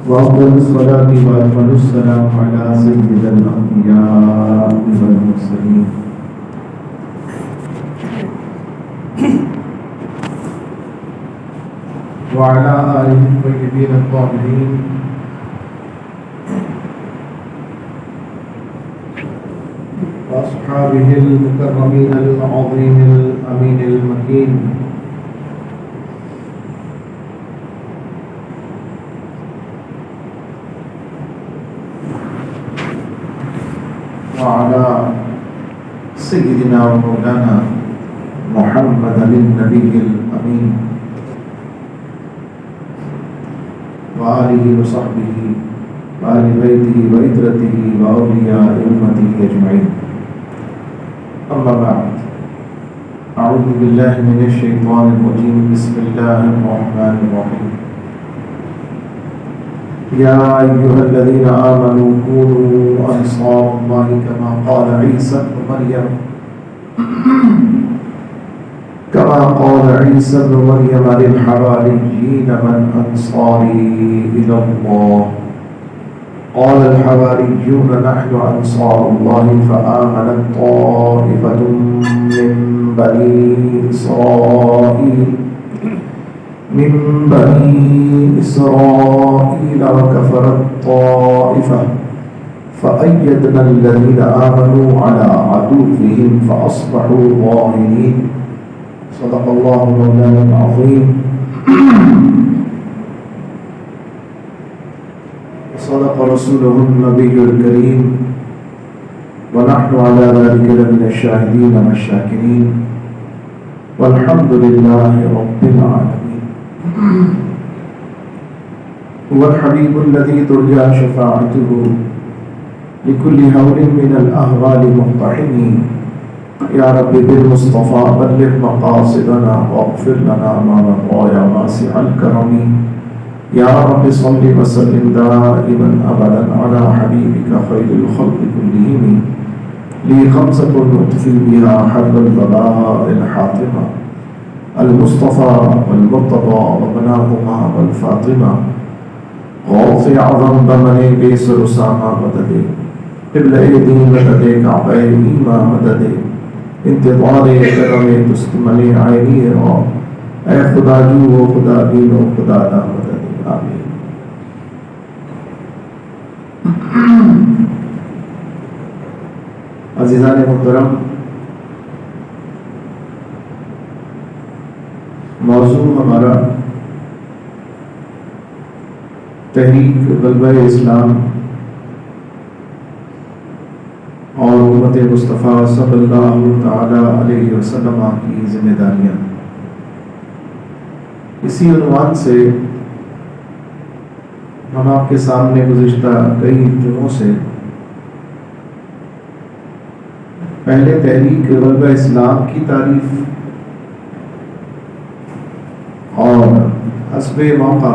وأفضل الصلاة وأكمل السلام على سيد الأنبياء والمرسلين وعلى آله الطيبين الطاهرين وأصحابه المكرمين العظيم الأمين المكين وعلى سيدنا ومولانا محمد النبي الأمين وآله وصحبه وآل بيته وإترته وأولياء أمته أجمعين. أما بعد، أعوذ بالله من الشيطان الرجيم. بسم الله الرحمن الرحيم. يا أيها الذين آمنوا كونوا أنصار الله كما قال عيسى ابن مريم للحواريين من أنصاري إلى الله قال الحواريون نحن أنصار الله فآمنت طائفة من بني إسرائيل وكفرت طائفة فأيدنا الذين آمنوا على عدوهم فأصبحوا ظاهرين. صدق الله مولانا العظيم وصدق رسوله النبي الكريم ونحن على ذلك لمن الشاهدين والشاكرين والحمد لله رب العالمين. هو الحبيب الذي ترجى شفاعته لكل هول من الأهوال مقتحم. يا رب بالمصطفى بلغ مقاصدنا واغفر لنا ما مضى يا واسع الكرم. يا رب صل وسلم دائما أبدا على حبيبك خير الخلق كلهم. لي خمسة أطفي بها حرب البلاء الحاطمة المصطفى والمرتضى وبناهما والفاطمة غوث أعظم بمن بيسر ساما مددي قبل أيدي مددي كعبي إيما مددي انتظار کرم تستملی عینی رو اے خدا جو و خدا دین و خدا دا مدد. آمین. عزیزان محترم، موضوع ہمارا تحریک غلبہ اسلام اور امت مصطفیٰ صلی اللہ تعالی علیہ وسلم کی ذمہ داریاں. اسی عنوان سے ہم آپ کے سامنے گزشتہ کئی جمعوں سے پہلے تحریک غلبہ اسلام کی تعریف اور حسب موقع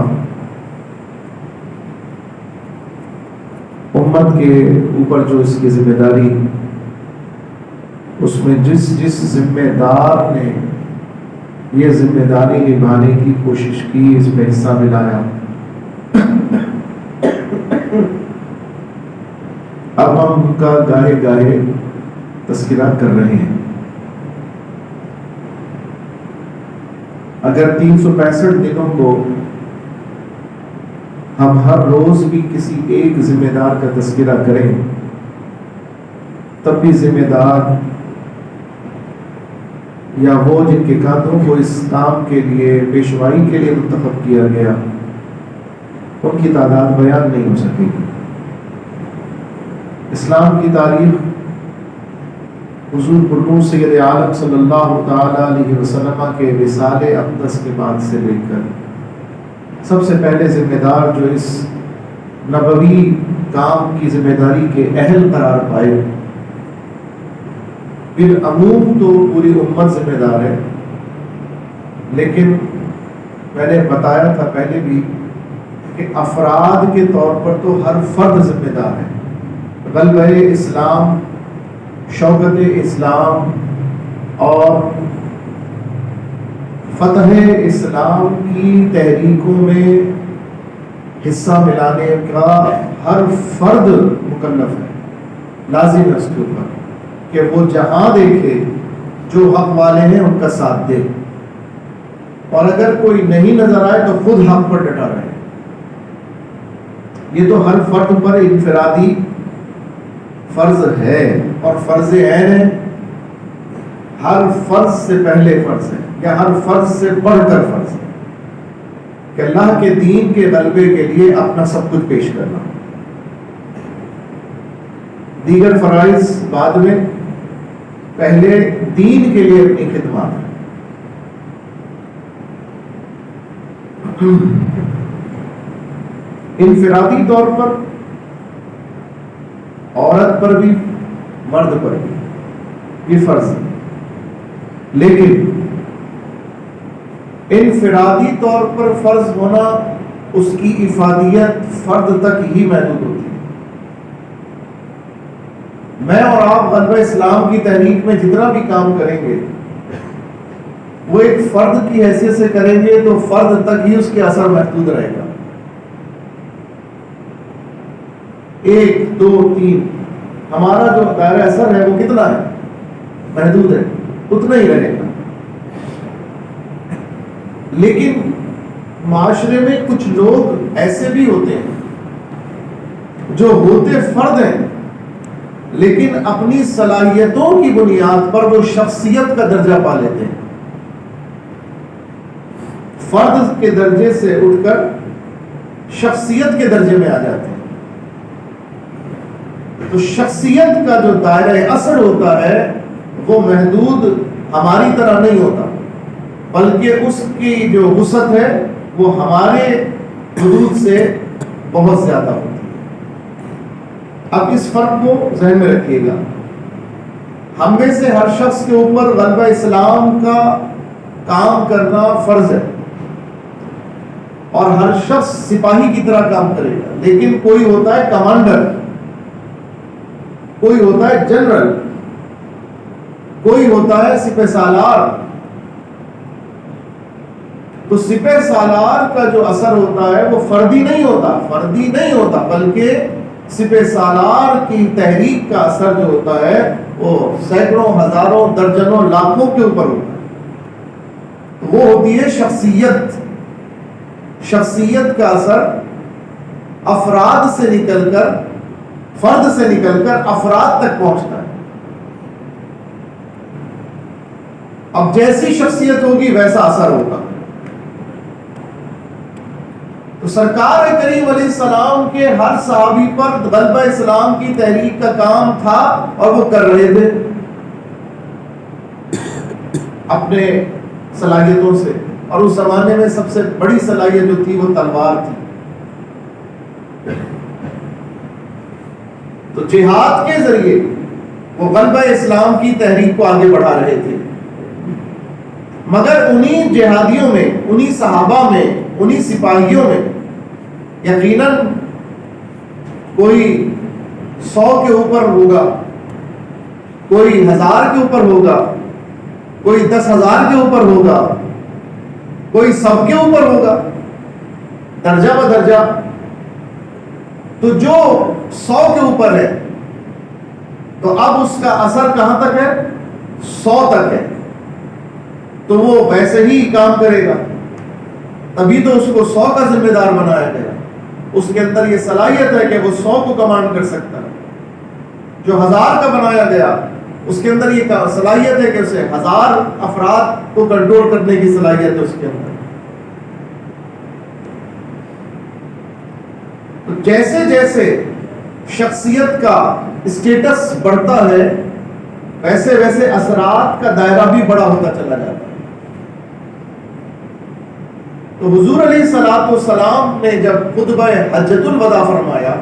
امت کے اوپر جو اس کی ذمہ داری، اس میں جس ذمہ دار نے یہ ذمہ داری نبھانے کی کوشش کی، اس میں حصہ ملایا، اب ہم ان کا گاہے گاہے تذکرہ کر رہے ہیں. اگر 365 دنوں کو ہم ہر روز بھی کسی ایک ذمہ دار کا تذکرہ کریں تب بھی ذمہ دار یا وہ جن کے کاندھوں کو اس کام کے لیے پیشوائی کے لیے منتخب کیا گیا ان کی تعداد بیان نہیں ہو سکے گی. اسلام کی تاریخ حضور پرنور سید عالم صلی اللہ تعالی علیہ وسلم کے وصال اقدس کے بعد سے لے کر سب سے پہلے ذمہ دار جو اس نبوی کام کی ذمہ داری کے اہل قرار پائے، بالعموم تو پوری امت ذمہ دار ہے، لیکن میں نے بتایا تھا پہلے بھی کہ افراد کے طور پر تو ہر فرد ذمہ دار ہے. غلبہ اسلام، شوکت اسلام اور فتح اسلام کی تحریکوں میں حصہ ملانے کا ہر فرد مکلف ہے، لازم ہے اس کے اوپر کہ وہ جہاں دیکھے جو حق والے ہیں ان کا ساتھ دے، اور اگر کوئی نہیں نظر آئے تو خود حق پر ڈٹا رہے۔ یہ تو ہر فرد پر انفرادی فرض ہے اور فرض عین ہے، ہر فرض سے پہلے فرض ہے یا ہر فرض سے بڑھ کر فرض ہے کہ اللہ کے دین کے غلبے کے لیے اپنا سب کچھ پیش کرنا، دیگر فرائض بعد میں، پہلے دین کے لیے اپنی خدمات۔ انفرادی طور پر عورت پر بھی مرد پر بھی یہ فرض ہے، لیکن انفرادی طور پر فرض ہونا اس کی افادیت فرد تک ہی محدود ہوتی ہے۔ میں اور آپ غلبہ اسلام کی تحریک میں جتنا بھی کام کریں گے وہ ایک فرد کی حیثیت سے کریں گے تو فرد تک ہی اس کے اثر محدود رہے گا، 1 2 3 ہمارا جو دائرہ اثر ہے وہ کتنا ہے؟ محدود ہے، اتنا ہی رہے گا۔ لیکن معاشرے میں کچھ لوگ ایسے بھی ہوتے ہیں جو ہوتے فرد ہیں لیکن اپنی صلاحیتوں کی بنیاد پر وہ شخصیت کا درجہ پا لیتے ہیں، فرد کے درجے سے اٹھ کر شخصیت کے درجے میں آ جاتے ہیں۔ تو شخصیت کا جو دائرہ اثر ہوتا ہے وہ محدود ہماری طرح نہیں ہوتا، بلکہ اس کی جو وسعت ہے وہ ہمارے حدود سے بہت زیادہ ہوتی ہے۔ اب اس فرق کو ذہن میں رکھیے گا، ہم میں سے ہر شخص کے اوپر غلبہ اسلام کا کام کرنا فرض ہے اور ہر شخص سپاہی کی طرح کام کرے گا، لیکن کوئی ہوتا ہے کمانڈر، کوئی ہوتا ہے جنرل، کوئی ہوتا ہے سپہ سالار۔ تو سپہ سالار کا جو اثر ہوتا ہے وہ فردی نہیں ہوتا بلکہ سپہ سالار کی تحریک کا اثر جو ہوتا ہے وہ سینکڑوں، ہزاروں، درجنوں، لاکھوں کے اوپر ہوتا ہے۔ وہ ہوتی ہے شخصیت کا اثر افراد سے نکل کر، فرد سے نکل کر افراد تک پہنچتا ہے۔ اب جیسی شخصیت ہوگی ویسا اثر ہوگا۔ تو سرکار کریم علیہ السلام کے ہر صحابی پر غلبہ اسلام کی تحریک کا کام تھا اور وہ کر رہے تھے اپنے صلاحیتوں سے، اور اس زمانے میں سب سے بڑی صلاحیت جو تھی وہ تلوار تھی۔ تو جہاد کے ذریعے وہ غلبہ اسلام کی تحریک کو آگے بڑھا رہے تھے، مگر انہی جہادیوں میں، انہی صحابہ میں، انہی سپاہیوں میں یقیناً کوئی 100 کے اوپر ہوگا، کوئی 1000 کے اوپر ہوگا، کوئی 10,000 کے اوپر ہوگا، کوئی سب کے اوپر ہوگا، درجہ بدرجہ۔ تو جو 100 کے اوپر ہے تو اب اس کا اثر کہاں تک ہے؟ 100 تک ہے، تو وہ ویسے ہی کام کرے گا، تبھی تو اس کو 100 کا ذمہ دار بنایا گیا۔ اس کے اندر یہ صلاحیت ہے کہ وہ 100 کو کمانڈ کر سکتا ہے۔ جو 1000 کا بنایا گیا اس کے اندر یہ صلاحیت ہے کہ اسے 1000 افراد کو کنٹرول کرنے کی صلاحیت ہے اس کے اندر۔ تو جیسے جیسے شخصیت کا اسٹیٹس بڑھتا ہے ویسے ویسے اثرات کا دائرہ بھی بڑا ہوتا چلا جاتا ہے۔ تو حضور علیہ الصلوۃ والسلام نے جب خطبہ حجۃ الوداع فرمایا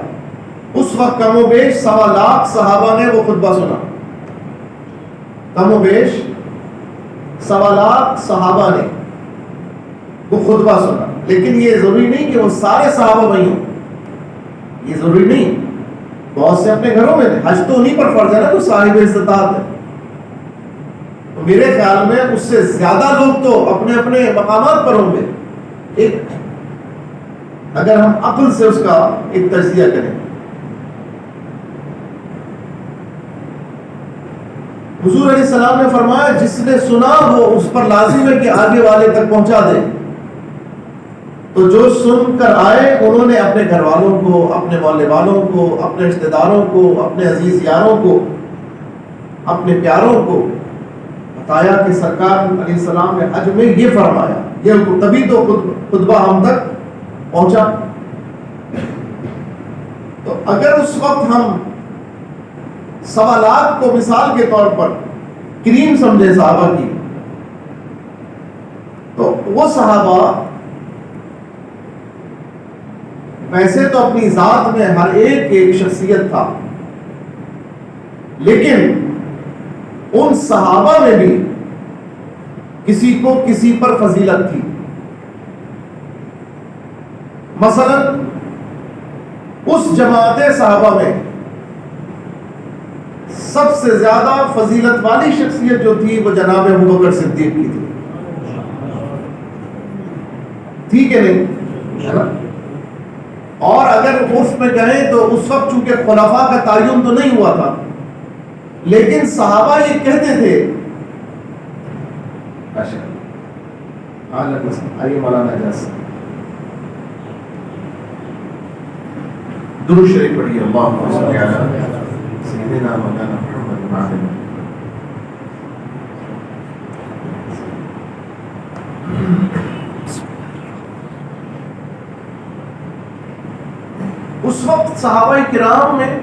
اس وقت کم و بیش 1.25 لاکھ صحابہ نے وہ خطبہ سنا، کم و بیش 1.25 لاکھ صحابہ نے وہ خطبہ سنا۔ لیکن یہ ضروری نہیں کہ وہ سارے صحابہ وہیں ہوں، یہ ضروری نہیں، بہت سے اپنے گھروں میں حج تو انہیں پر فرض ہے نا، تو صاحب استطاعت ہے۔ تو میرے خیال میں اس سے زیادہ لوگ تو اپنے اپنے مقامات پر ہوں گے۔ ایک اگر ہم عقل سے اس کا ایک تجزیہ کریں. حضور علیہ السلام نے فرمایا جس نے سنا وہ اس پر لازم ہے کہ آگے والے تک پہنچا دے. تو جو سن کر آئے انہوں نے اپنے گھر والوں کو، اپنے محلے والوں کو، اپنے رشتہ داروں کو، اپنے عزیز یاروں کو، اپنے پیاروں کو بتایا کہ سرکار علیہ السلام نے حج میں یہ فرمایا. یہ تبھی تو خطبہ ہم تک پہنچا. تو اگر اس وقت ہم سوالات کو مثال کے طور پر کریم سمجھے صحابہ کی، تو وہ صحابہ ویسے تو اپنی ذات میں ہر ایک شخصیت تھا، لیکن ان صحابہ میں بھی کسی کو کسی پر فضیلت تھی. مثلا اس جماعت صحابہ میں سب سے زیادہ فضیلت والی شخصیت جو تھی وہ جناب ابوبکر صدیق کی تھی کہ نہیں؟ اور اگر عرف میں کہیں تو اس وقت چونکہ خلفاء کا تعین تو نہیں ہوا تھا، لیکن صحابہ یہ کہتے تھے. آئیے مولانا اجاز درود شریف پڑھیے. اللہم صلی علی سیدنا مولانا محمد وعلی اس وقت صحابہ کرام میں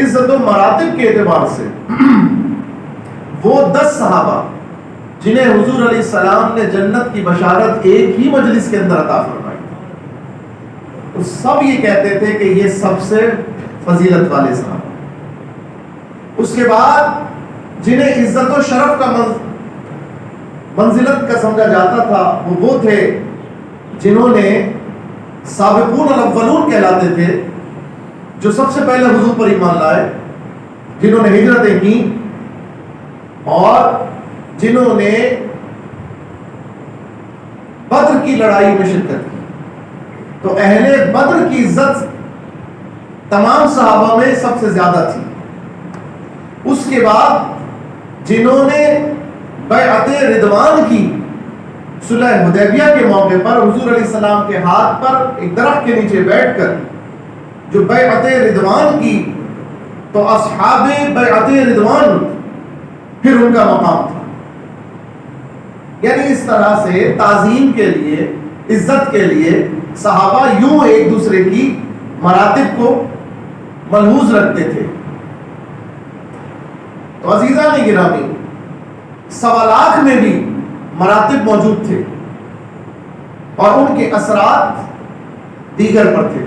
عزت و مراتب کے اعتبار سے وہ 10 صحابہ جنہیں حضور علیہ السلام نے جنت کی بشارت ایک ہی مجلس کے اندر عطا فرمائی، تو سب یہ کہتے تھے کہ یہ سب سے فضیلت والے صحابہ. اس کے بعد جنہیں عزت و شرف کا منزلت کا سمجھا جاتا تھا وہ تھے جنہوں نے سابقون الاولون کہلاتے تھے، جو سب سے پہلے حضور پر ایمان لائے، جنہوں نے ہجرتیں کی اور جنہوں نے بدر کی لڑائی میں شرکت کی. تو اہل بدر کی عزت تمام صحابہ میں سب سے زیادہ تھی. اس کے بعد جنہوں نے بیعت رضوان کی صلح حدیبیہ کے موقع پر حضور علیہ السلام کے ہاتھ پر ایک درخت کے نیچے بیٹھ کر جو بیعت رضوان کی، تو اصحاب بیعت رضوان پھر ان کا مقام تھا. یعنی اس طرح سے تعظیم کے لیے، عزت کے لیے صحابہ یوں ایک دوسرے کی مراتب کو ملحوظ رکھتے تھے. تو عزیزان گرامی، سوالات میں بھی مراتب موجود تھے اور ان کے اثرات دیگر پر تھے.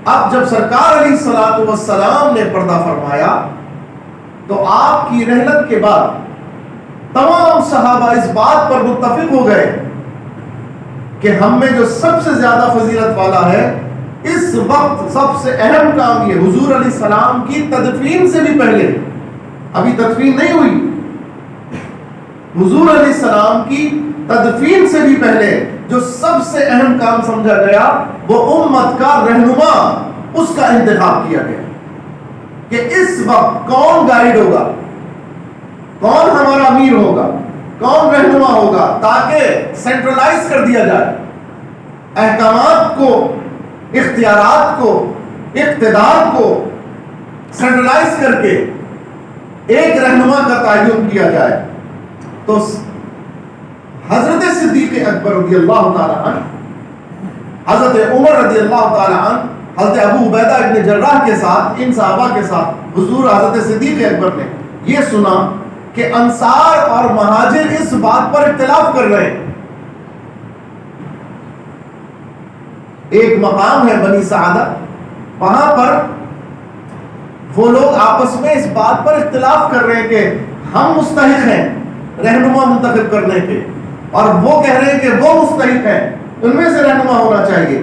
اب جب سرکار علیہ الصلوۃ والسلام نے پردہ فرمایا تو آپ کی رحلت کے بعد تمام صحابہ اس بات پر متفق ہو گئے کہ ہم میں جو سب سے زیادہ فضیلت والا ہے، اس وقت سب سے اہم کام یہ حضور علیہ السلام کی تدفین سے بھی پہلے، ابھی تدفین نہیں ہوئی، حضور علیہ السلام کی تدفین سے بھی پہلے جو سب سے اہم کام سمجھا گیا وہ امت کا رہنما، اس کا انتخاب کیا گیا کہ اس وقت کون گائیڈ ہوگا، کون ہمارا امیر ہوگا، کون رہنما ہوگا، تاکہ سینٹرلائز کر دیا جائے احکامات کو، اختیارات کو، اقتدار کو سینٹرلائز کر کے ایک رہنما کا تعین کیا جائے. تو حضرت صدیق اکبر رضی اللہ تعالی عنہ، حضرت عمر رضی اللہ تعالی عنہ، حضرت ابو عبیدہ ابن جراح کے ساتھ، ان صحابہ کے ساتھ حضور حضرت صدیق اکبر نے یہ سنا کہ انصار اور مہاجر اس بات پر اختلاف کر رہے ہیں. ایک مقام ہے بنی سعدہ، وہاں پر وہ لوگ آپس میں اس بات پر اختلاف کر رہے ہیں کہ ہم مستحق ہیں رہنما منتخب کرنے کے، اور وہ کہہ رہے ہیں کہ وہ مستحق ہیں، ان میں سے رہنما ہونا چاہیے.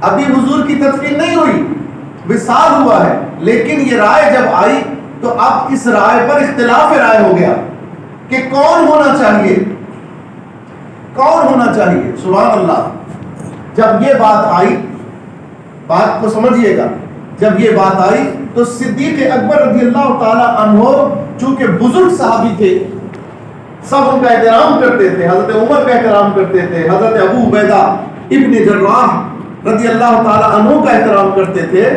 ابھی حضور کی تدفین نہیں ہوئی، وصال ہوا ہے، لیکن یہ رائے جب آئی تو اب اس رائے پر اختلاف رائے ہو گیا کہ کون ہونا چاہیے، کون ہونا چاہیے. سبحان اللہ. جب یہ بات آئی، بات کو سمجھیے گا، جب یہ بات آئی تو صدیق اکبر رضی اللہ تعالی عنہ چونکہ بزرگ صحابی تھے، سب ان کا احترام کرتے تھے، حضرت عمر کا احترام کرتے تھے، حضرت ابو عبیدہ ابن جراح رضی اللہ تعالی عنہ کا احترام کرتے تھے،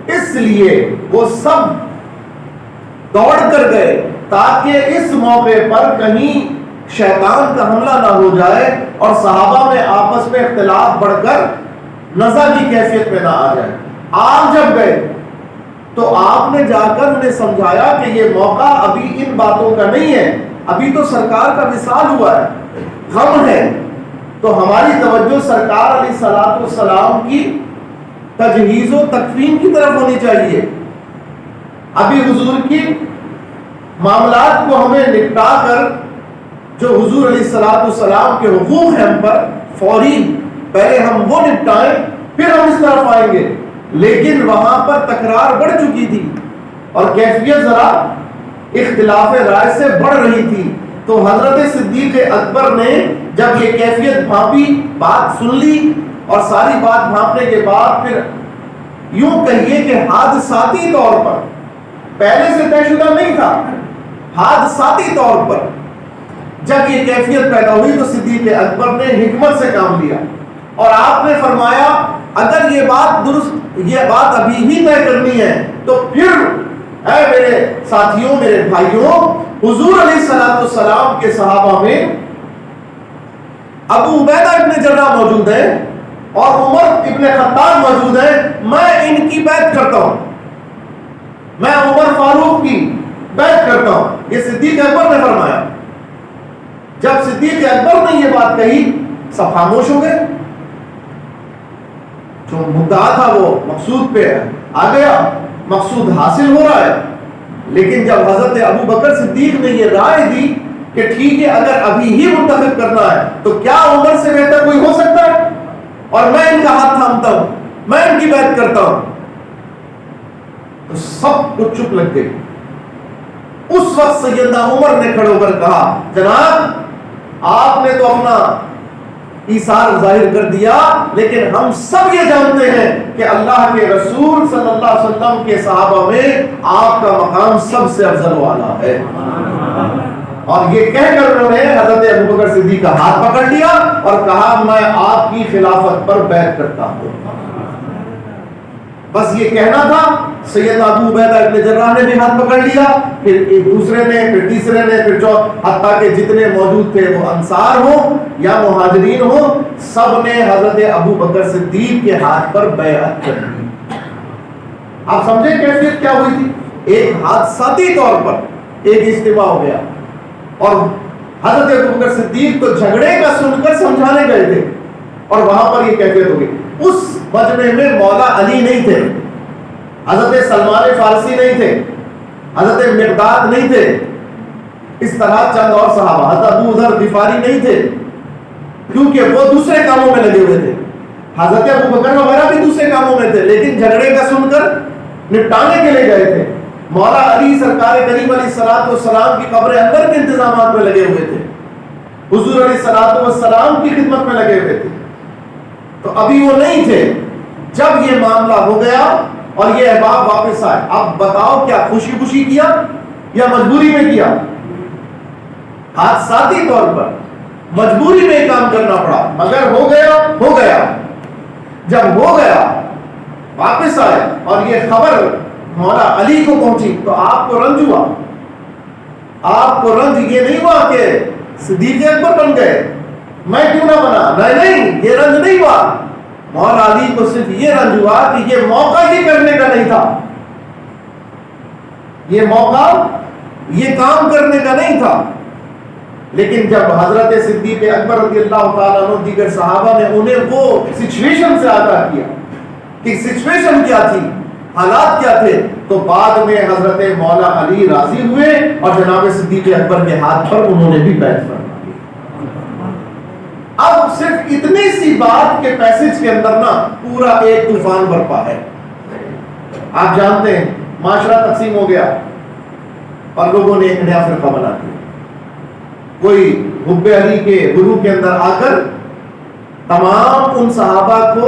اس لیے وہ سب دوڑ کر گئے تاکہ اس موقع پر کہیں شیطان کا حملہ نہ ہو جائے اور صحابہ میں آپس میں اختلاف بڑھ کر نزع کی کیفیت میں نہ آ جائے۔ آپ جب گئے تو آپ نے جا کر انہیں سمجھایا کہ یہ موقع ابھی ان باتوں کا نہیں ہے، ابھی تو سرکار کا وصال ہوا ہے، غم ہے، تو ہماری توجہ سرکار علیہ الصلوۃ والسلام کی تجہیز و تکفین کی طرف ہونی چاہیے۔ ابھی حضور کی معاملات کو ہمیں نپٹا کر جو حضور علیہ الصلوۃ والسلام کے حقوق ہیں ہم پر فوری پہلے ہم وہ نپٹائیں، پھر ہم اس طرف آئیں گے۔ لیکن وہاں پر تکرار بڑھ چکی تھی اور کیفیت ذرا اختلاف رائے سے بڑھ رہی تھی، تو حضرت صدیق اکبر نے جب یہ کیفیت بھانپی، بات سن لی، اور ساری بات بھانپنے کے بعد پھر یوں کہیے کہ حادثاتی طور پر، پہلے سے طے شدہ نہیں تھا، حادثاتی طور پر جب یہ کیفیت پیدا ہوئی تو صدیق اکبر نے حکمت سے کام لیا اور آپ نے فرمایا اگر یہ بات درست، یہ بات ابھی ہی طے کرنی ہے تو پھر اے میرے ساتھیوں، میرے بھائیوں، حضور علیہ الصلوۃ والسلام کے صحابہ میں ابو عبیدہ ابن جراح موجود ہیں اور عمر ابن خطاب موجود ہیں، میں ان کی بیعت کرتا ہوں، میں عمر فاروق کی بیعت کرتا ہوں۔ یہ صدیق اکبر نے فرمایا۔ جب صدیق اکبر نے یہ بات کہی سب خاموش ہو گئے، جو مدعا تھا وہ مقصود پہ آ گیا، مقصود حاصل ہو رہا ہے۔ لیکن جب حضرت ابو بکر صدیق نے یہ رائے دی کہ ٹھیک ہے اگر ابھی ہی منتخب کرنا ہے تو کیا عمر سے بہتر کوئی ہو سکتا ہے، اور میں ان کا ہاتھ تھامتا ہوں، میں ان کی بیعت کرتا ہوں، تو سب کو چپ لگ گئی۔ اس وقت سیدنا عمر نے کھڑے ہو کر کہا جناب آپ نے تو اپنا ایثار ظاہر کر دیا، لیکن ہم سب یہ جانتے ہیں کہ اللہ کے رسول صلی اللہ علیہ وسلم کے صحابہ میں آپ کا مقام سب سے افضل و اعلیٰ ہے۔ اور یہ کہہ کر انہوں نے حضرت ابو بکر صدیق کا ہاتھ پکڑ لیا اور کہا میں آپ کی خلافت پر بیعت کرتا ہوں۔ بس یہ کہنا تھا، سیدنا ابو عبیدہ ابن جراح نے بھی ہاتھ پکڑ لیا، پھر ایک دوسرے نے، پھر تیسرے نے، پھر حتیٰ کہ جتنے موجود تھے وہ انصار ہوں یا مہاجرین ہوں، سب نے حضرت ابو بکر صدیق کے ہاتھ پر بیعت کر دی۔ آپ سمجھیں کیفیت کیا ہوئی تھی؟ ایک حادثاتی طور پر ایک اجتماع ہو گیا، اور حضرت ابو بکر صدیق تو جھگڑے کا سن کر سمجھانے گئے تھے اور وہاں پر یہ کیفیت ہو گئی۔ اس مجمع میں مولا علی نہیں تھے، حضرت سلمان فارسی نہیں تھے، حضرت مقداد نہیں تھے، اس طرح چند اور صحابہ، حضرت ابو ذر غفاری نہیں تھے کیونکہ وہ دوسرے کاموں میں لگے ہوئے تھے، حضرت ابو بکر وغیرہ بھی دوسرے کاموں میں تھے، لیکن جھگڑے کا سن کر نپٹانے کے لیے گئے تھے۔ مولا علی سرکار کریم علیہ الصلوۃ والسلام کی قبر اندر کے انتظامات میں لگے ہوئے تھے، حضور علیہ الصلوۃ والسلام کی خدمت میں لگے ہوئے تھے، تو ابھی وہ نہیں تھے۔ جب یہ معاملہ ہو گیا اور یہ احباب واپس آئے، اب بتاؤ کیا خوشی خوشی کیا یا مجبوری میں کیا؟ حادثاتی طور پر مجبوری میں کام کرنا پڑا، مگر ہو گیا ہو گیا۔ جب ہو گیا واپس آئے اور یہ خبر مولا علی کو پہنچی تو آپ کو رنج ہوا، آپ کو رنج یہ نہیں ہوا کہ صدیق اکبر بن گئے، میں کیوں نہ بنا، نہیں، یہ رنج نہیں ہوا۔ مولا علی کو صرف یہ رنج ہوا کہ یہ موقع ہی کرنے کا نہیں تھا، یہ موقع یہ کام کرنے کا نہیں تھا۔ لیکن جب حضرت صدیق اکبر رضی اللہ تعالیٰ عنہ دیگر صحابہ نے انہیں وہ سچویشن سے آگاہ کیا کہ سچویشن کیا تھی، حالات کیا تھے، تو بعد میں حضرت مولا علی راضی ہوئے اور جناب صدیق اکبر کے ہاتھ پر انہوں نے بھی بیعت فرمائی۔ اب صرف اتنی سی بات کے پیسج کے اندر نا پورا ایک طوفان برپا ہے۔ آپ جانتے ہیں معاشرہ تقسیم ہو گیا اور لوگوں نے ایک نیا فرقہ بنا دیا، کوئی حب علی کے گروہ کے اندر آ کر تمام ان صحابہ کو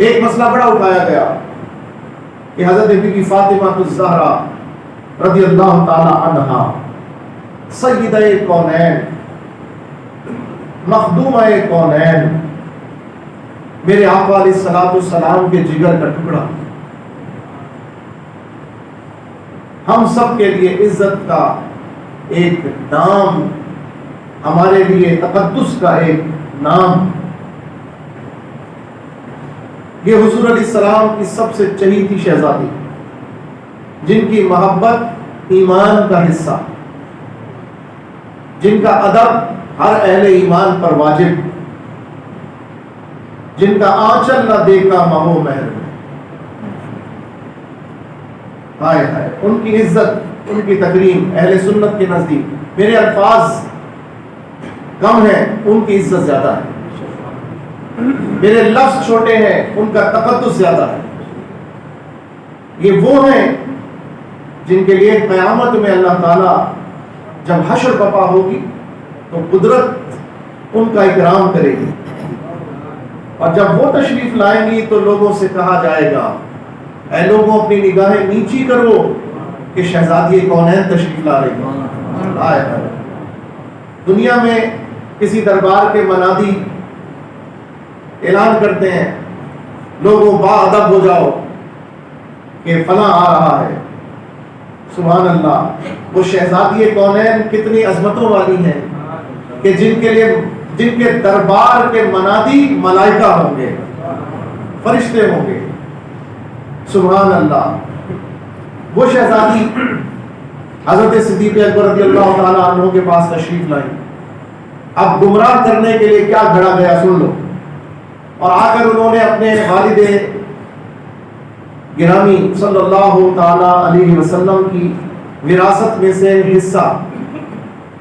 ایک مسئلہ بڑا اٹھایا گیا کہ حضرت بی بی فاطمہ الزہرا رضی اللہ تعالی عنہا سیدہ کونین مخدومہ کونین میرے آقا علیہ الصلوۃ والسلام کے جگر کا ٹکڑا، ہم سب کے لیے عزت کا ایک نام، ہمارے لیے تقدس کا ایک نام، یہ حضور علیہ السلام کی سب سے چہیتی شہزادی، جن کی محبت ایمان کا حصہ، جن کا ادب ہر اہل ایمان پر واجب، جن کا آنچل نہ دیکھا مہو مہر میں، ہائے ہائے، ان کی عزت، ان کی تکریم اہل سنت کے نزدیک، میرے الفاظ کم ہیں، ان کی عزت زیادہ ہے، میرے لفظ چھوٹے ہیں، ان کا تقدس زیادہ ہے۔ یہ وہ ہیں جن کے لیے قیامت میں اللہ تعالیٰ جب حشر برپا ہوگی تو قدرت ان کا اکرام کرے گی، اور جب وہ تشریف لائیں گی تو لوگوں سے کہا جائے گا اے لوگوں اپنی نگاہیں نیچی کرو کہ شہزادی کونین تشریف لا رہی ہے۔ دنیا میں کسی دربار کے منادی اعلان کرتے ہیں لوگوں با ادب ہو جاؤ کہ فلاں آ رہا ہے، سبحان اللہ، وہ شہزادی کونین کتنی عظمتوں والی ہیں کہ جن کے دربار کے منادی ملائکہ ہوں گے، فرشتے ہوں گے، سبحان اللہ۔ وہ شہزادی حضرت صدیق اکبر رضی اللہ تعالیٰ عنہ کے پاس تشریف لائیں، اب گمراہ کرنے کے لیے کیا گھڑا گیا سن لو، اور آ کر انہوں نے اپنے والد گرامی صلی اللہ تعالی علیہ وسلم کی وراثت میں سے حصہ،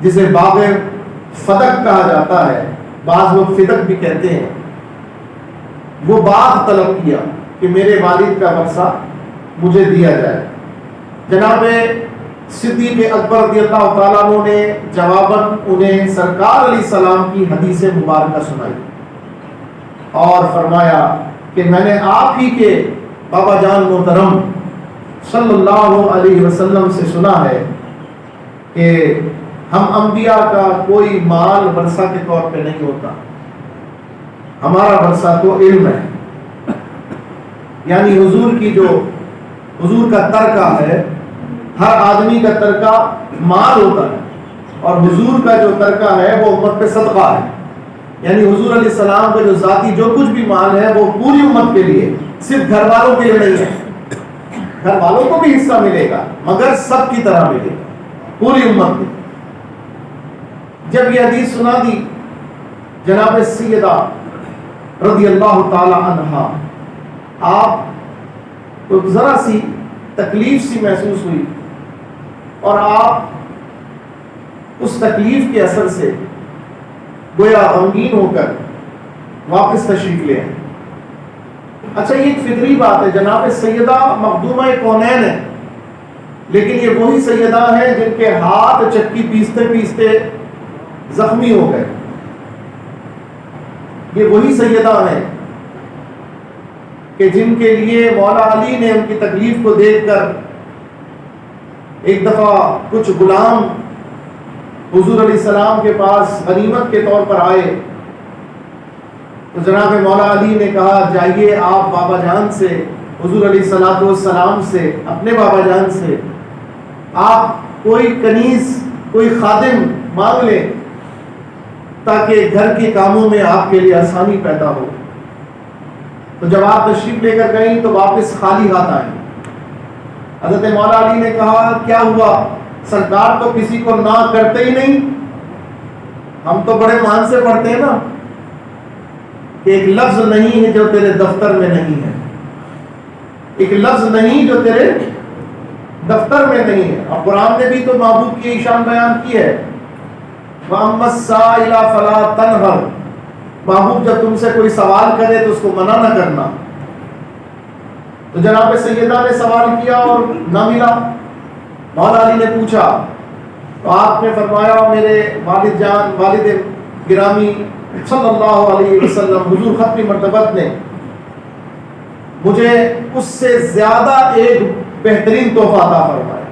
جسے باغ فدق کہا جاتا ہے، بعض لوگ فدق بھی کہتے ہیں، وہ باغ طلب کیا کہ میرے والد کا ورثہ مجھے دیا جائے۔ جناب صدیق اکبر رضی اللہ تعالیٰ عنہ نے جواباً انہیں سرکار علیہ السلام کی حدیث مبارکہ سنائی اور فرمایا کہ میں نے آپ ہی کے بابا جان محترم صلی اللہ علیہ وسلم سے سنا ہے کہ ہم انبیاء کا کوئی مال ورثہ کے طور پہ نہیں ہوتا، ہمارا ورثہ تو علم ہے، یعنی حضور کا ترکہ ہے، ہر آدمی کا ترکہ مال ہوتا ہے، اور حضور کا جو ترکہ ہے وہ امت پہ صدقہ ہے، یعنی حضور علیہ السلام کا جو ذاتی جو کچھ بھی مال ہے وہ پوری امت کے لیے، صرف گھر والوں کے لیے نہیں ہے، گھر والوں کو بھی حصہ ملے گا مگر سب کی طرح ملے گا، پوری امت میں۔ جب یہ حدیث سنا دی جناب سیدہ رضی اللہ تعالی عنہا، آپ کو ذرا سی تکلیف سی محسوس ہوئی، اور آپ اس تکلیف کے اثر سے گویا غمگین ہو کر واپس تشریف لے آئے۔ اچھا، یہ ایک فطری بات ہے، جناب سیدہ مخدومہ کونین ہے، لیکن یہ وہی سیدہ ہیں جن کے ہاتھ چکی پیستے پیستے زخمی ہو گئے، یہ وہی سیدہ ہیں کہ جن کے لیے مولا علی نے ان کی تکلیف کو دیکھ کر ایک دفعہ کچھ غلام حضور علیہ السلام کے پاس غنیمت کے طور پر آئے، تو جناب مولا علی نے کہا جائیے آپ بابا جان سے، حضور علیہ السلام سے، اپنے بابا جان سے آپ کوئی کنیز، کوئی خادم مانگ لیں تاکہ گھر کے کاموں میں آپ کے لیے آسانی پیدا ہو۔ تو جب آپ تشریف لے کر گئیں تو واپس خالی ہاتھ آئیں۔ حضرت مولا علی نے کہا کیا ہوا، سرکار تو کسی کو نہ کرتے ہی نہیں، ہم تو بڑے مان سے پڑھتے ہیں نا کہ ایک لفظ نہیں ہے جو تیرے دفتر میں نہیں ہے، ایک لفظ نہیں جو تیرے دفتر میں نہیں ہے۔ اور قرآن نے بھی تو محبوب کی شان بیان کی ہے، وَأَمَّا السَّائِلَ فَلَا تَنْهَرْ، محبوب جب تم سے کوئی سوال کرے تو اس کو منع نہ کرنا۔ تو جناب سیدہ نے سوال کیا اور نہ ملا، مولا علی نے پوچھا تو آپ نے فرمایا میرے والد جان، والد گرامی صلی اللہ علیہ وسلم، حضور ختم مرتبت نے مجھے اس سے زیادہ ایک بہترین تحفہ عطا فرمایا.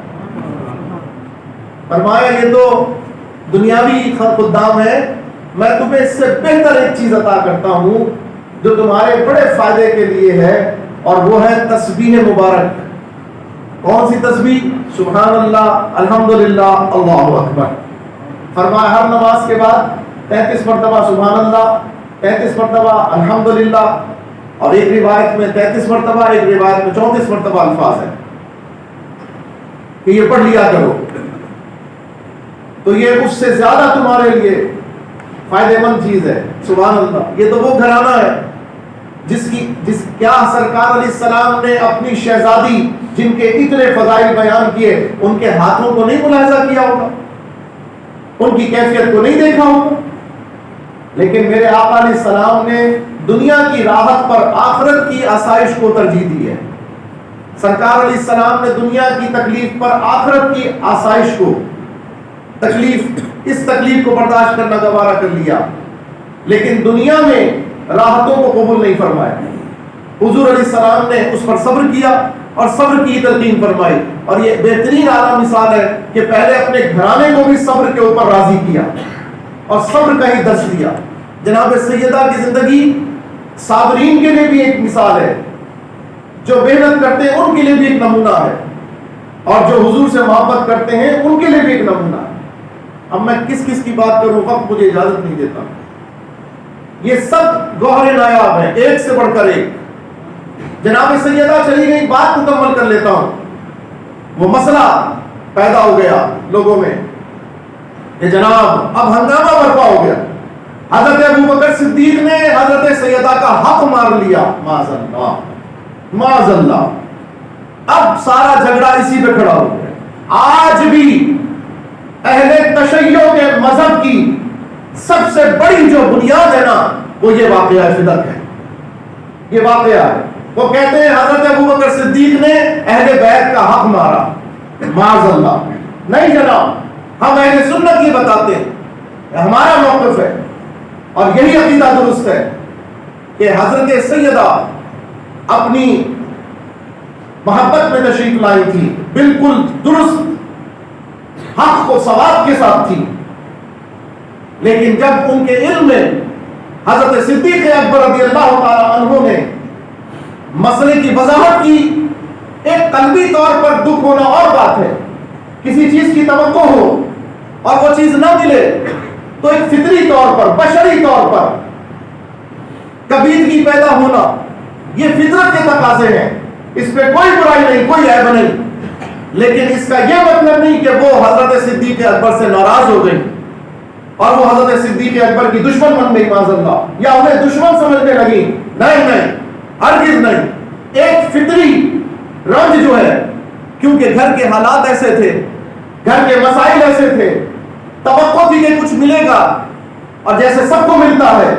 فرمایا یہ تو دنیاوی خدام ہے، میں تمہیں اس سے بہتر ایک چیز عطا کرتا ہوں جو تمہارے بڑے فائدے کے لیے ہے، اور وہ ہے تسبیح مبارک. کون سی تسبیح؟ سبحان اللہ، الحمدللہ، اللہ اکبر. فرمایا ہر نماز کے بعد 33 مرتبہ سبحان اللہ، 33 مرتبہ الحمدللہ، اور ایک روایت میں 33 مرتبہ، ایک روایت میں 34 مرتبہ الفاظ ہے کہ یہ پڑھ لیا کرو. تو یہ اس سے زیادہ تمہارے لیے فائدہ مند چیز ہے. سبحان اللہ. یہ تو وہ گھرانہ ہے جس کیا سرکار علیہ السلام نے اپنی شہزادی جن کے اتنے فضائل بیان کیے ان کے ہاتھوں کو نہیں ملاحظہ کیا ہوگا، ان کی کیفیت کو نہیں دیکھا ہوگا. لیکن میرے آقا علیہ السلام نے دنیا کی راحت پر آخرت کی آسائش کو ترجیح دی ہے. سرکار علیہ السلام نے دنیا کی تکلیف پر آخرت کی آسائش کو اس تکلیف کو برداشت کرنا گوارا کر لیا، لیکن دنیا میں راحتوں کو قبول نہیں فرمایا. حضور علیہ السلام نے اس پر صبر کیا اور صبر کی تلقین فرمائی. اور یہ بہترین اعلیٰ مثال ہے کہ پہلے اپنے گھرانے کو بھی صبر کے اوپر راضی کیا اور صبر کا ہی درس دیا. جناب سیدہ کی زندگی صابرین کے لیے بھی ایک مثال ہے، جو محنت کرتے ہیں ان کے لیے بھی ایک نمونہ ہے، اور جو حضور سے محبت کرتے ہیں ان کے لیے بھی ایک نمونہ ہے. اب میں کس کی بات کروں، وقت مجھے اجازت نہیں دیتا. یہ سب گوہر نایاب ہیں، ایک سے بڑھ کر ایک. جناب سیدہ چلی گئی، بات مکمل کر لیتا ہوں. وہ مسئلہ پیدا ہو گیا لوگوں میں کہ جناب اب ہنگامہ برپا ہو گیا. حضرت ابوبکر صدیق نے حضرت سیدہ کا حق مار لیا. معاذ اللہ، معاذ اللہ. اب سارا جھگڑا اسی پہ کھڑا ہو گیا. آج بھی اہل تشیع کے مذہب کی سب سے بڑی جو بنیاد ہے نا، وہ یہ واقعہ فدق ہے. یہ واقعہ ہے. وہ کہتے ہیں حضرت ابوبکر صدیق نے اہل بیت کا حق مارا. معاذ اللہ. نہیں جناب، ہم اہل سنت یہ بتاتے ہیں، ہمارا موقف ہے اور یہی عقیدہ درست ہے کہ حضرت سیدہ اپنی محبت میں تشریف لائی تھی، بالکل درست حق و ثواب کے ساتھ تھی. لیکن جب ان کے علم میں حضرت صدیق اکبر رضی اللہ تعالی عنہ نے مسئلے کی وضاحت کی، ایک قلبی طور پر دکھ ہونا اور بات ہے، کسی چیز کی توقع ہو اور وہ چیز نہ ملے تو ایک فطری طور پر، بشری طور پر کبیدگی پیدا ہونا، یہ فطرت کے تقاضے ہیں. اس پہ کوئی برائی نہیں، کوئی عیب نہیں. لیکن اس کا یہ مطلب نہیں کہ وہ حضرت صدیق اکبر سے ناراض ہو گئی اور وہ حضرت صدیق اکبر کی دشمن بن گئی معاذ اللہ، یا انہیں دشمن سمجھنے لگی. نہیں، ہرگز نہیں. ایک فطری رنج جو ہے، کیونکہ گھر کے حالات ایسے تھے، گھر کے مسائل ایسے تھے، توقع تھی کہ کچھ ملے گا، اور جیسے سب کو ملتا ہے،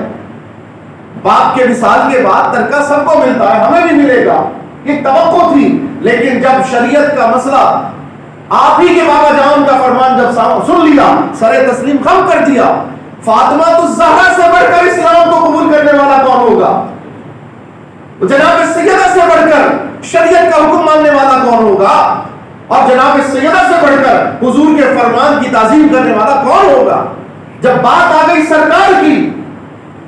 باپ کے وصال کے بعد ترکہ سب کو ملتا ہے، ہمیں بھی ملے گا، یہ توقع تھی. لیکن جب شریعت کا مسئلہ، آپ ہی کے بابا جان کا فرمان جب سن لیا، سر تسلیم خم کر دیا، فاطمہ الزہرا سے بڑھ کر اسلام کو قبول کرنے والا کون ہوگا؟ جناب سیدہ سے بڑھ کر شریعت کا حکم ماننے والا کون ہوگا؟ اور جناب سیدہ سے بڑھ کر حضور کے فرمان کی تعظیم کرنے والا کون ہوگا؟ جب بات آ گئی سرکار کی،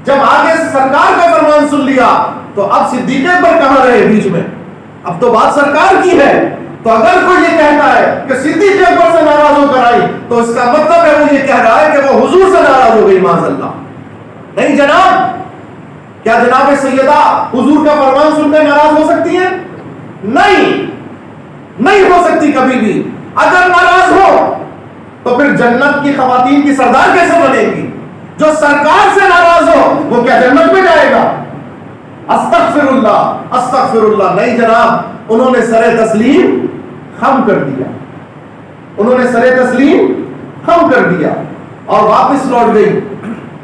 جب آگے سرکار کا فرمان سن لیا، تو اب صدیق اکبر کہاں رہے بیچ میں؟ اب تو بات سرکار کی ہے. تو اگر کوئی یہ کہتا ہے کہ صدیق اکبر سے ناراض ہو کر آئی، تو اس کا مطلب ہے وہ یہ کہہ رہا ہے کہ وہ حضور سے ناراض ہو گئی معاذ اللہ. نہیں جناب، کیا جناب سیدہ حضور کا فرمان سن کر ناراض ہو سکتی ہیں؟ نہیں ہو سکتی کبھی بھی. اگر ناراض ہو تو پھر جنت کی خواتین کی سردار کیسے بنے گی؟ جو سرکار سے ناراض ہو وہ کیا جنت میں جائے گا؟ استغفر اللہ، استغفر اللہ. نہیں جناب، انہوں نے سر تسلیم خم کر دیا، انہوں نے سر تسلیم خم کر دیا اور واپس لوٹ گئی،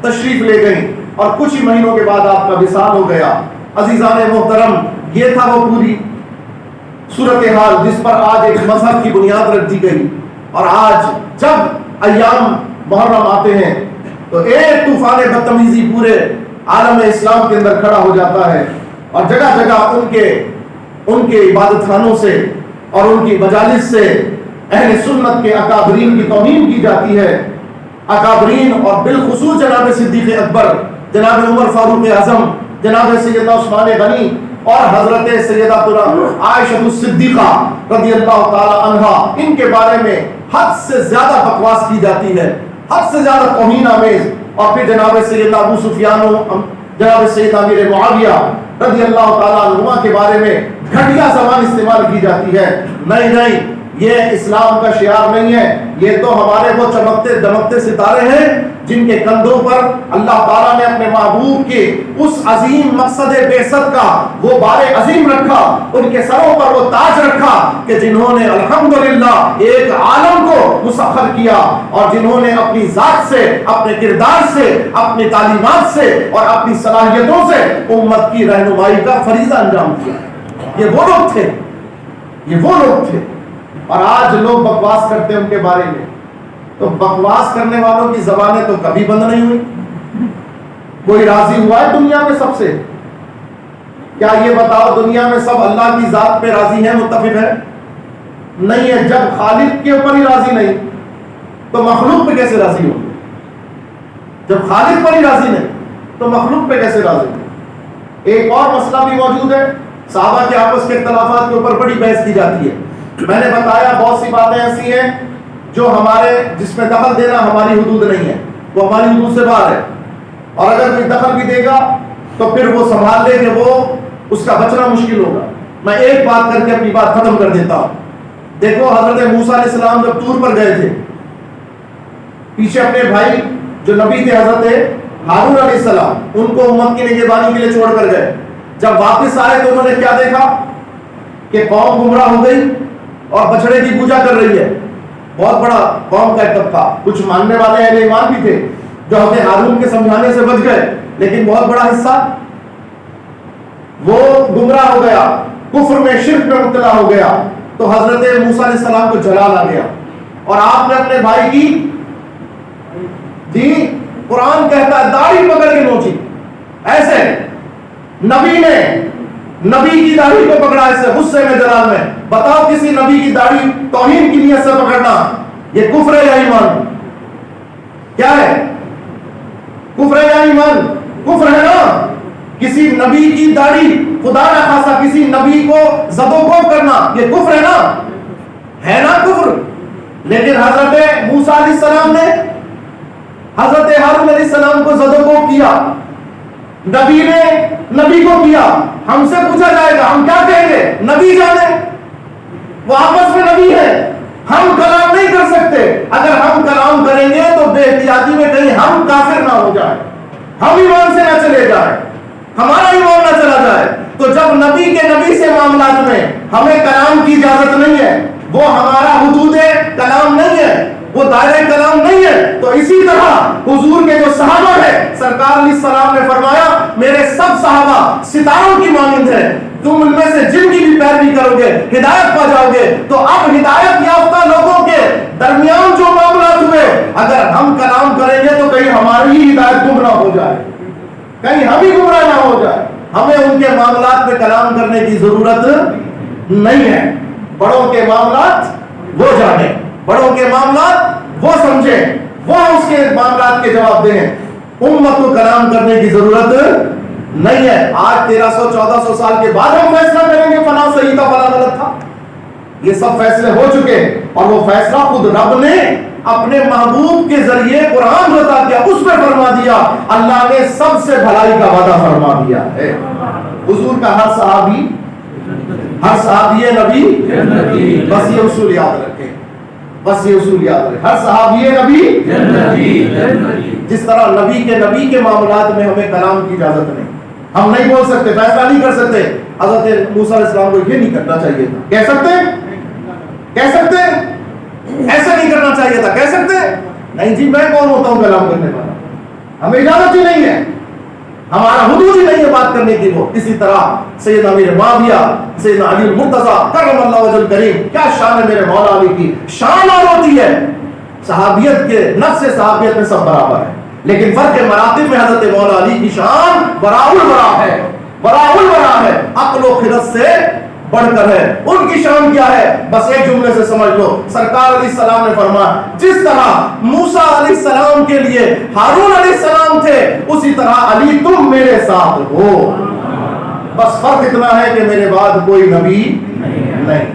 تشریف لے گئی، اور کچھ ہی مہینوں کے بعد آپ کا وصال ہو گیا. عزیزان محترم، یہ تھا وہ پوری صورتحال جس پر آج ایک مذہب کی بنیاد رکھ دی گئی. اور آج جب ایام محرم آتے ہیں تو ایک طوفان بدتمیزی پورے عالم اسلام کے اندر کھڑا ہو جاتا ہے. اور جگہ جگہ ان کے عبادت خانوں سے اور ان کی مجالس سے اہل سنت کے اکابرین کی توہین کی جاتی ہے. اکابرین اور بالخصوص جناب صدیق اکبر، جناب عمر فاروق اعظم، جناب سیدنا عثمان غنی اور حضرت سیدہ عائشہ الصدیقہ رضی اللہ تعالی عنہا، ان کے بارے میں حد سے زیادہ بکواس کی جاتی ہے، حد سے زیادہ توہین آمیز. اور پھر جناب سیدنا ابو سفیان و جناب سیدنا امیر معاویہ رضی اللہ تعالی عنہما کے بارے میں گھٹیا زبان استعمال کی جاتی ہے. نہیں، یہ اسلام کا شعار نہیں ہے. یہ تو ہمارے وہ چمکتے دمکتے ستارے ہیں جن کے کندھوں پر اللہ تعالیٰ نے اپنے محبوب کے اس عظیم مقصد بعثت کا وہ بار عظیم رکھا، ان کے سروں پر وہ تاج رکھا کہ جنہوں نے الحمدللہ ایک عالم کو مسخر کیا، اور جنہوں نے اپنی ذات سے، اپنے کردار سے، اپنی تعلیمات سے اور اپنی صلاحیتوں سے امت کی رہنمائی کا فریضہ انجام دیا. یہ وہ لوگ تھے. اور آج لوگ بکواس کرتے ہیں ان کے بارے میں. تو بکواس کرنے والوں کی زبانیں تو کبھی بند نہیں ہوئی. کوئی راضی ہوا ہے دنیا میں سب سے؟ کیا یہ بتاؤ دنیا میں سب اللہ کی ذات پہ راضی ہیں، متفق ہے؟ نہیں ہے. جب خالق کے اوپر ہی راضی نہیں تو مخلوق پہ کیسے راضی ہو؟ جب خالق پر ہی راضی نہیں تو مخلوق پہ کیسے راضی ہو؟ ایک اور مسئلہ بھی موجود ہے. صحابہ کے آپس کے اختلافات کے اوپر بڑی بحث کی جاتی ہے. میں نے بتایا بہت سی باتیں ایسی ہیں جو جس میں دخل دینا ہماری حدود نہیں ہے، وہ ہماری حدود سے باہر ہے. اور اگر کوئی دخل بھی دے گا تو پھر وہ سنبھال لے کہ وہ اس کا بچنا مشکل ہوگا. میں ایک بات کر کے اپنی بات ختم کر دیتا ہوں. دیکھو حضرت موسیٰ علیہ السلام جب طور پر گئے تھے، پیچھے اپنے بھائی جو نبی تھے حضرت ہارون علیہ السلام، ان کو امت کی نگہبانی کے لیے چھوڑ کر گئے. جب واپس آئے تو انہوں نے کیا دیکھا کہ قوم گمراہ ہو گئی اور بچڑے کی پوجا کر رہی ہے. بہت بڑا قوم کا ایک طبقہ، کچھ ماننے والے اہل ایمان بھی تھے جو حضرت ہارون کے سمجھانے سے بچ گئے، لیکن بہت بڑا حصہ وہ گمراہ ہو گیا، کفر میں، شرک میں مبتلا ہو گیا. تو حضرت موسیٰ علیہ السلام کو جلال آ گیا اور آپ نے اپنے بھائی کی قرآن کہتا ہے داڑھی پکڑ کے نوچی. ایسے نبی کی داڑھی کو پکڑا ایسے غصے میں، جلال میں. بتاؤ کسی نبی کی داڑھی توہین کی نیت سے پکڑنا یہ کفر ہے یا ایمان؟ کیا ہے؟ کفر ہے یا ایمان؟ کفر ہے نا. کسی نبی کی داڑھی خدا نہ خاصا کسی نبی کو زد و کوب کرنا یہ کفر ہے نا کفر. لیکن حضرت موسیٰ علیہ السلام نے حضرت ہارون علیہ السلام کو زد و کوب کیا، نبی نے نبی کو کیا. ہم سے پوچھا جائے گا ہم کیا کہیں گے؟ نبی جانے، وہ آپس میں نبی ہے. ہم کلام نہیں کر سکتے. اگر ہم کلام کریں گے تو بے احتیاطی میں کہیں ہم کافر نہ ہو جائے، ہم ایمان سے نہ چلے جائیں، ہمارا ایمان نہ چلا جائے. تو جب نبی سے معاملات میں ہمیں کلام کی اجازت نہیں ہے، وہ ہمارا حدود کلام نہیں ہے، وہ دائرہ کلام نہیں ہے، تو اسی طرح حضور کے جو صحابہ ہیں، سرکار علیہ السلام نے فرمایا میرے سب صحابہ ستاروں کی مانند ہیں، تم ان میں سے جن کی بھی پیروی کرو گے ہدایت پا جاؤ گے. تو اب ہدایت یافتہ لوگوں کے درمیان جو معاملات ہوئے، اگر ہم کلام کریں گے تو کہیں ہماری ہی ہدایت گمراہ ہو جائے، کہیں ہم ہی گمراہ نہ ہو جائے. ہمیں ان کے معاملات میں کلام کرنے کی ضرورت نہیں ہے. بڑوں کے معاملات وہ جانیں، بڑوں کے معاملات وہ سمجھیں، وہ اس کے معاملات کے جواب دیں. امت کو کلام کرنے کی ضرورت نہیں ہے. آج 1300-1400 سال کے بعد ہم فیصلہ کریں گے فلاں صحیح تھا فلاں غلط تھا. یہ سب فیصلے ہو چکے اور وہ فیصلہ خود رب نے اپنے محبوب کے ذریعے قرآن بتا دیا، اس میں فرما دیا. اللہ نے سب سے بھلائی کا وعدہ فرما دیا ہے. حضور کا ہر صحابی نبی. بس یہ اصول یاد رکھیں، بس یہ اصول یاد رکھیں. ہر صحابی نبی. جس طرح نبی کے معاملات میں ہمیں کلام کی اجازت نہیں، ہم نہیں بول سکتے، فیصلہ نہیں کر سکتے. حضرت موسیٰ علیہ السلام کو یہ نہیں کرنا چاہیے تھا، کہہ سکتے ایسا نہیں کرنا چاہیے تھا، کہہ سکتے نہیں جی میں کون ہوتا ہوں کلام کرنے والا، ہمیں اجازت ہی نہیں ہے، ہمارا حدود ہی نہیں ہے بات کرنے کی. وہ اسی طرح سیدنا امیر معاویہ، سیدنا علی المرتضیٰ کرم اللہ وجہ الکریم، کیا شان ہے میرے مولا علی کی. شان اور ہوتی ہے صحابیت کے، نفس صحابیت میں سب برابر ہے، لیکن فرق مراتب میں حضرت مولا علی کی شان برابر ہے. براءُل بنا ہے، عقل و خرد سے بڑھ کر ہے. ان کی شان کیا ہے؟ بس ایک جملے سے سمجھ لو. سرکار علیہ السلام نے فرمایا جس طرح موسیٰ علیہ السلام کے لیے ہارون علیہ السلام تھے، اسی طرح علی تم میرے ساتھ ہو. بس فرق اتنا ہے کہ میرے بعد کوئی نبی نہیں.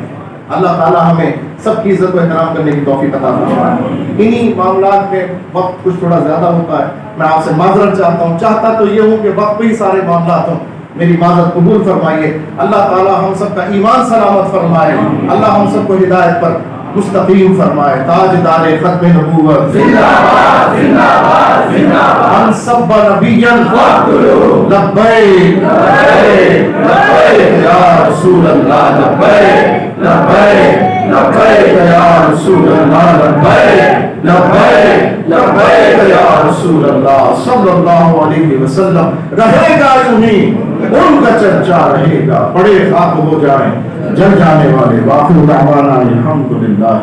اللہ تعالیٰ ہمیں سب کی عزت و احترام کرنے کی توفیق عطا فرمائے. انہی معاملات میں وقت کچھ تھوڑا زیادہ ہوتا ہے، میں آپ سے معذرت چاہتا ہوں. چاہتا تو یہ ہوں کہ وقت پہ ہی سارے معاملات ہوں. میری معذرت قبول فرمائیے. اللہ تعالیٰ ہم سب کا ایمان سلامت فرمائے. اللہ ہم سب کو ہدایت پر مستقیم فرمائے. تاجدار ختم نبوت زندہ باد زندہ باد زندہ باد. ہم سب نبیًا فاقتلوا لبیک لبیک لبیک یا رسول اللہ لبیک لبیک لبیک یا رسول اللہ لبیک لبیک لبیک یا رسول اللہ صلی اللہ علیہ وسلم. رہے گا یوں ہی ان کا چرچا رہے گا، بڑے خاک ہو جائیں جل جانے والے. باقی دعوانا الحمدللہ.